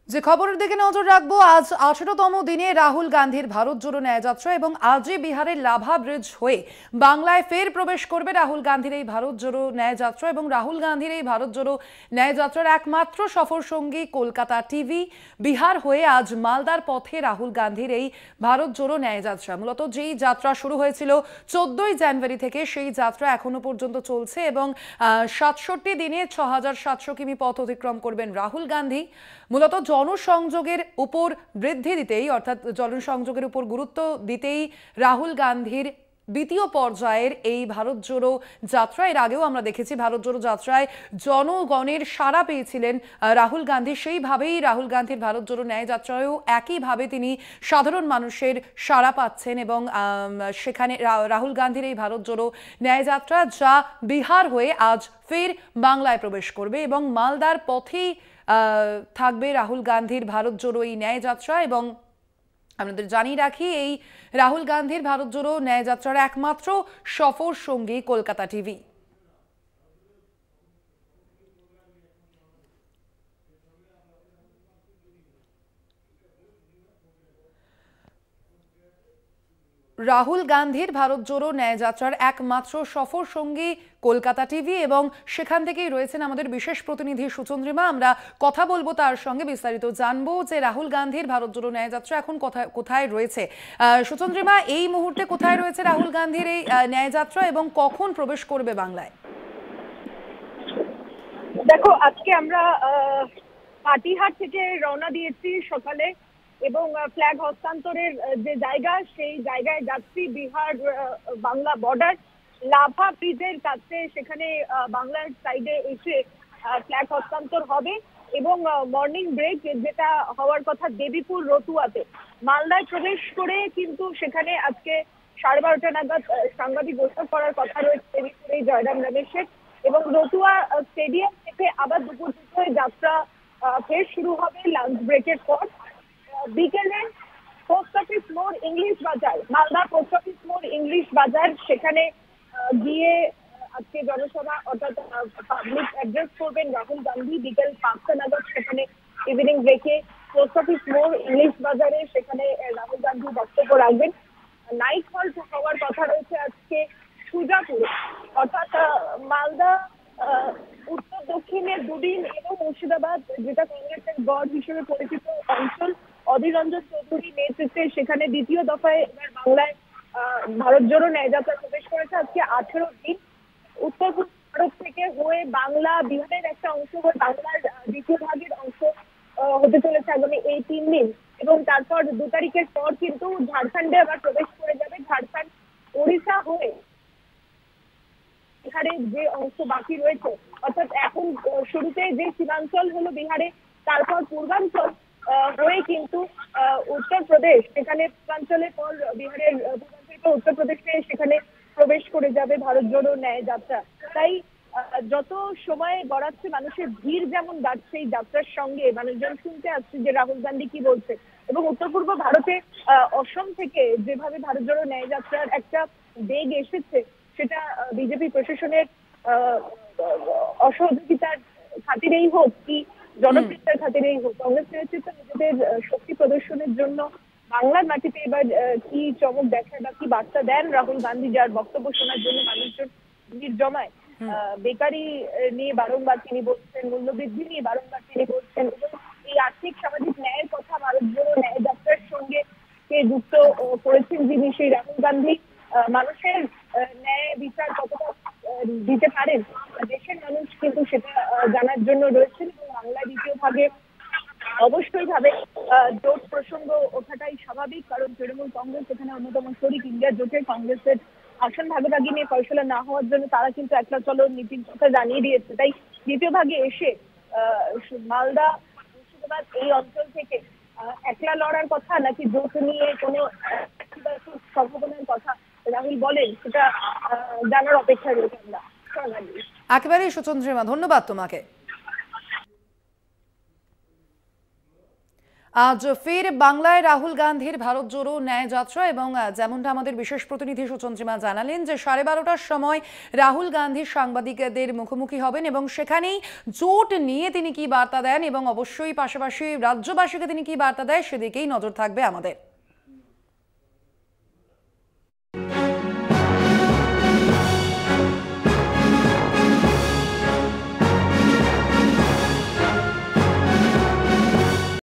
যে খবরের দিকে নজর রাখবো, আজ 18তম দিনে রাহুল গান্ধীর ভারত জোড়ো ন্যায়যাত্রা এবং আজই বিহারের লাভা ব্রিজ হয়ে বাংলায় ফের প্রবেশ করবে রাহুল গান্ধীর এই ভারত জোড়ো ন্যায়যাত্রা। এবং রাহুল গান্ধীর এই ভারত জোড়ো ন্যায়যাত্রার একমাত্র সফর সঙ্গী কলকাতা টিভি। বিহার হয়ে আজ মালদার পথে রাহুল গান্ধীর এই ভারত জোড়ো ন্যায়যাত্রা। মূলত যেই যাত্রা শুরু হয়েছিল 14ই জানুয়ারি থেকে, সেই যাত্রা এখনো পর্যন্ত চলছে এবং 67 দিনে 6700 কিমি পথ অতিক্রম করবেন রাহুল গান্ধী। মূলত জনসংযোগের উপর বৃদ্ধি দিতেই, অর্থাৎ জনসংযোগের উপর গুরুত্ব দিতেই রাহুল গান্ধীর দ্বিতীয় পর্যায়ের এই ভারত জোড়ো যাত্রা। এর আগেও আমরা দেখেছি ভারত জোড়ো যাত্রায় জনগণের সাড়া পেয়েছিলেন রাহুল গান্ধী। সেইভাবেই রাহুল গান্ধীর ভারত জোড়ো ন্যায়যাত্রায়ও একইভাবে তিনি সাধারণ মানুষের সাড়া পাচ্ছেন এবং সেখানে রাহুল গান্ধীর এই ভারত জোড়ো ন্যায়যাত্রা যা বিহার হয়ে আজ ফের বাংলায় প্রবেশ করবে এবং মালদার পথেই থাকবে রাহুল গান্ধীর ভারত জোড়ো এই ন্যায়যাত্রা। এবং আপনাদের জানিয়ে রাখি, এই রাহুল গান্ধীর ভারত জোড়ো ন্যায়যাত্রার একমাত্র সফর সঙ্গী কলকাতা টিভি। রাহুল গান্ধীর ভারত জোড়ো ন্যায়যাত্রার একমাত্র সফর সঙ্গী কলকাতা টিভি এবং সেখান থেকেই রয়েছেন আমাদের বিশেষ প্রতিনিধি সুচন্দ্রিমা। আমরা কথা বলবো তার সঙ্গে, বিস্তারিত জানবো যে রাহুল গান্ধীর ভারত জোড়ো ন্যায়যাত্রা এখন কোথায় রয়েছে। সুচন্দ্রিমা, এই মুহূর্তে কোথায় রয়েছে রাহুল গান্ধীর এই ন্যায়যাত্রা এবং কখন প্রবেশ করবে বাংলায়? দেখো, আজকে আমরা পাটিহাট থেকে রওনা দিয়েছি সকালে এবং ফ্ল্যাগ হস্তান্তরের যে জায়গা, সেই জায়গায় যাচ্ছি বিহার বাংলা বর্ডার লাভা ব্রিজের কাছে। সেখানে বাংলার সাইডে এসে ফ্ল্যাগ হস্তান্তর হবে এবং মর্নিং ব্রেক যেটা হওয়ার কথা দেবীপুর রতুয়াতে, মালদায় প্রবেশ করে কিন্তু সেখানে আজকে 12:30 নাগাদ সাংবাদিক বৈঠক করার কথা রয়েছে দেবীপুরে জয়রাম রমেশের। এবং রতুয়া স্টেডিয়াম থেকে আবার দুপুর দুটোয় যাত্রা ফের শুরু হবে লাঞ্চ ব্রেকের পর। বিকেলে পোস্ট অফিস মোড় ইংলিশ বাজার, মালদা পোস্ট অফিস মোড় ইংলিশ বাজার, সেখানে গিয়ে আজকে জনসভা অর্থাৎ পাবলিক অ্যাড্রেস করবেন রাহুল গান্ধী। বিকেল 5টা নাগাদ সেখানে ইভিনিং ব্রেকে পোস্ট অফিস মোড় ইংলিশ বাজারে সেখানে রাহুল গান্ধী বক্তব্য রাখবেন। নাইট হল্ট হওয়ার কথা রয়েছে আজকে সুজাপুরে, অর্থাৎ মালদা উত্তর দক্ষিণে দুদিন এবং মুর্শিদাবাদ, যেটা কংগ্রেসের গড় হিসেবে পরিচিত অঞ্চল, অধীর রঞ্জন চৌধুরী নেতৃত্বে সেখানে দ্বিতীয় দফায় এবার বাংলায় ভারত জোড়ো ন্যায়যাত্রা প্রবেশ করেছে। আজকে 18 দিন উত্তর পূর্ব ভারত থেকে হয়ে বাংলা বিহারের একটা অংশ হয়ে বাংলার দ্বিতীয় ভাগের অংশ হতে চলেছে আগামী এই 3 দিন। এবং তারপর 2 তারিখের পর কিন্তু ঝাড়খণ্ডে আবার প্রবেশ করে যাবে। ঝাড়খণ্ড ওড়িশা হয়ে বিহারের যে অংশ বাকি রয়েছে, অর্থাৎ এখন শুরুতে যে সীমাঞ্চল হলো বিহারে, তারপর পূর্বাঞ্চল হয়ে কিন্তু উত্তরপ্রদেশ, সেখানে পূর্বাঞ্চলের পর বিহারের পূর্বাঞ্চলের পর উত্তরপ্রদেশে সেখানে প্রবেশ করে যাবে ভারত জোড়ো ন্যায়যাত্রা। তাই যত সময় গড়াচ্ছে মানুষের ভিড় যেমন বাড়ছে, এই যাত্রার সঙ্গে মানুষজন শুনতে আসছে যে রাহুল গান্ধী কি বলছে। এবং উত্তর পূর্ব ভারতে অসম থেকে যেভাবে ভারত জোড়ো ন্যায়যাত্রার একটা বেগ এসেছে, সেটা বিজেপি প্রশাসনের অসহযোগিতার খাতিরেই হোক কি জনপ্রিয়তার খাতিরেই হোক, কংগ্রেস নেতৃত্ব নিজেদের শক্তি প্রদর্শনের জন্য বাংলার মাটিতে এবার কি চমক দেখায় বা কি বার্তা দেন রাহুল গান্ধী, যার বক্তব্য শোনার জন্য মানুষজন ভিড় জমায়। বেকারি নিয়ে বারংবার তিনি বলছেন, মূল্যবৃদ্ধি নিয়ে বারংবার তিনি বলছেন এবং এই আর্থিক সামাজিক ন্যায়ের কথা ভারত জোড়ো ন্যায়যাত্রার সঙ্গে যুক্ত করেছেন যিনি, সেই রাহুল গান্ধী মানুষের ন্যায় বিচার কতটা দিতে পারেন দেশের মানুষ কিন্তু সেটা জানার জন্য রয়েছেন। এবং বাংলায় দ্বিতীয় ভাগে অবশ্যই ভাবে জোট প্রসঙ্গ ওঠাটাই স্বাভাবিক, কারণ তৃণমূল কংগ্রেস এখানে অন্যতম শরিক। ইন্ডিয়া জোটে কংগ্রেসের আসন ভাগাভাগি নিয়ে ফয়সলা না হওয়ার জন্য তারা কিন্তু একলা চলন নীতির কথা জানিয়ে দিয়েছে। তাই দ্বিতীয় ভাগে এসে মালদা মুর্শিদাবাদ এই অঞ্চল থেকে একলা লড়ার কথা নাকি জোট নিয়ে কোনো সম্ভাবনার কথা রাহুল বলেন, সেটা জানার অপেক্ষা রয়েছে আমরা। একেবারেই সুচন্দ্রিমা, ধন্যবাদ তোমাকে। আজ ফের বাংলায় রাহুল গান্ধীর ভারত জোড়ো ন্যায় যাত্রা এবং যেমনটা আমাদের বিশেষ প্রতিনিধি সুচন্দ্রিমা জানালেন যে 12:30টার সময় রাহুল গান্ধী সাংবাদিকদের মুখোমুখি হবেন এবং সেখানেই জোট নিয়ে তিনি কি বার্তা দেন এবং অবশ্যই পাশাপাশি রাজ্যবাসীকে তিনি কি বার্তা দেয় সেদিকেই নজর থাকবে আমাদের।